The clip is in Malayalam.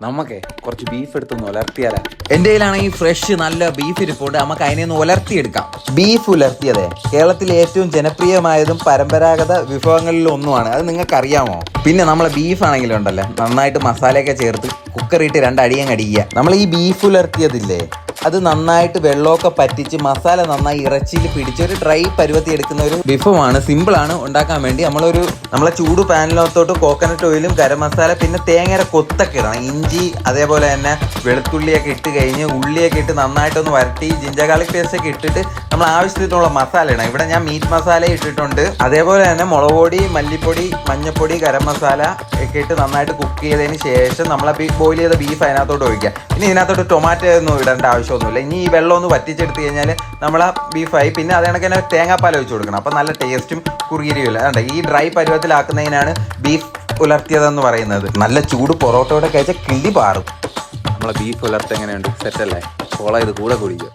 നമുക്കേ കുറച്ച് ബീഫ് എടുത്തൊന്ന് ഉലർത്തിയാലാ. എൻ്റെ കയ്യിലാണെങ്കിൽ ഫ്രഷ് നല്ല ബീഫ് ഇരിപ്പുണ്ട്. നമുക്ക് അതിനെ ഒന്ന് ഉലർത്തിയെടുക്കാം. ബീഫ് ഉലർത്തിയതേ കേരളത്തിലെ ഏറ്റവും ജനപ്രിയമായതും പരമ്പരാഗത വിഭവങ്ങളിൽ ഒന്നുമാണ്. അത് നിങ്ങൾക്ക് അറിയാമോ? പിന്നെ നമ്മളെ ബീഫ് ആണെങ്കിലും ഉണ്ടല്ലോ, നന്നായിട്ട് മസാലയൊക്കെ ചേർത്ത് കുക്കറിട്ട് 2 അടിയങ്ങ് അടിക്കുക. നമ്മൾ ഈ ബീഫ് ഉലർത്തിയതില്ലേ, അത് നന്നായിട്ട് വെള്ളമൊക്കെ പറ്റിച്ച് മസാല നന്നായി ഇറച്ചിയിൽ പിടിച്ച് ഒരു ഡ്രൈ പരുവത്തി എടുക്കുന്ന ഒരു വിഭവമാണ്. സിമ്പിളാണ് ഉണ്ടാക്കാൻ വേണ്ടി. നമ്മളെ ചൂട് പാനിനകത്തോട്ട് കോക്കനട്ട് ഓയിലും ഗരം മസാല പിന്നെ തേങ്ങയുടെ കൊത്തൊക്കെ ഇടണം. ഇഞ്ചി അതേപോലെ തന്നെ വെളുത്തുള്ളിയൊക്കെ ഇട്ട് കഴിഞ്ഞ് ഉള്ളിയൊക്കെ ഇട്ട് നന്നായിട്ടൊന്ന് വരട്ടി ജിഞ്ചർ ഗാർലിക് പേസ്റ്റ് ഒക്കെ ഇട്ടിട്ട് നമ്മൾ ആവശ്യത്തിനുള്ള മസാല ഇടണം. ഇവിടെ ഞാൻ മീറ്റ് മസാല ഇട്ടിട്ടുണ്ട്. അതേപോലെ തന്നെ മുളക് പൊടി, മല്ലിപ്പൊടി, മഞ്ഞൾപ്പൊടി, ഗരം മസാല ഒക്കെ ഇട്ട് നന്നായിട്ട് കുക്ക് ചെയ്തതിന് ശേഷം നമ്മളെ ബോയിൽ ചെയ്ത ബീഫ് അതിനകത്തോട്ട് ഒഴിക്കുക. പിന്നെ ഇതിനകത്തോട്ട് ടൊമാറ്റോ ഒന്നും ഇടേണ്ട ആവശ്യമൊന്നുമില്ല. ഇനി ഈ വെള്ളം ഒന്ന് വറ്റിച്ചെടുത്ത് കഴിഞ്ഞാൽ നമ്മളെ ബീഫായി. പിന്നെ അത് കണക്ക് തന്നെ തേങ്ങാപ്പാൽ ഒഴിച്ച് കൊടുക്കണം. അപ്പോൾ നല്ല ടേസ്റ്റും കുറുകിരിയുമില്ല. അതുകൊണ്ട് ഈ ഡ്രൈ പരുവത്തിലാക്കുന്നതിനാണ് ബീഫ് ഉലർത്തിയതെന്ന് പറയുന്നത്. നല്ല ചൂട് പൊറോട്ടയോടെ കഴിച്ചാൽ കിളി പാറും. നമ്മളെ ബീഫ് ഉലർത്ത് എങ്ങനെയുണ്ട്? സെറ്റല്ലേ? ഫോളോ ചെയ്ത് കൂടെ കുടിക്കുക.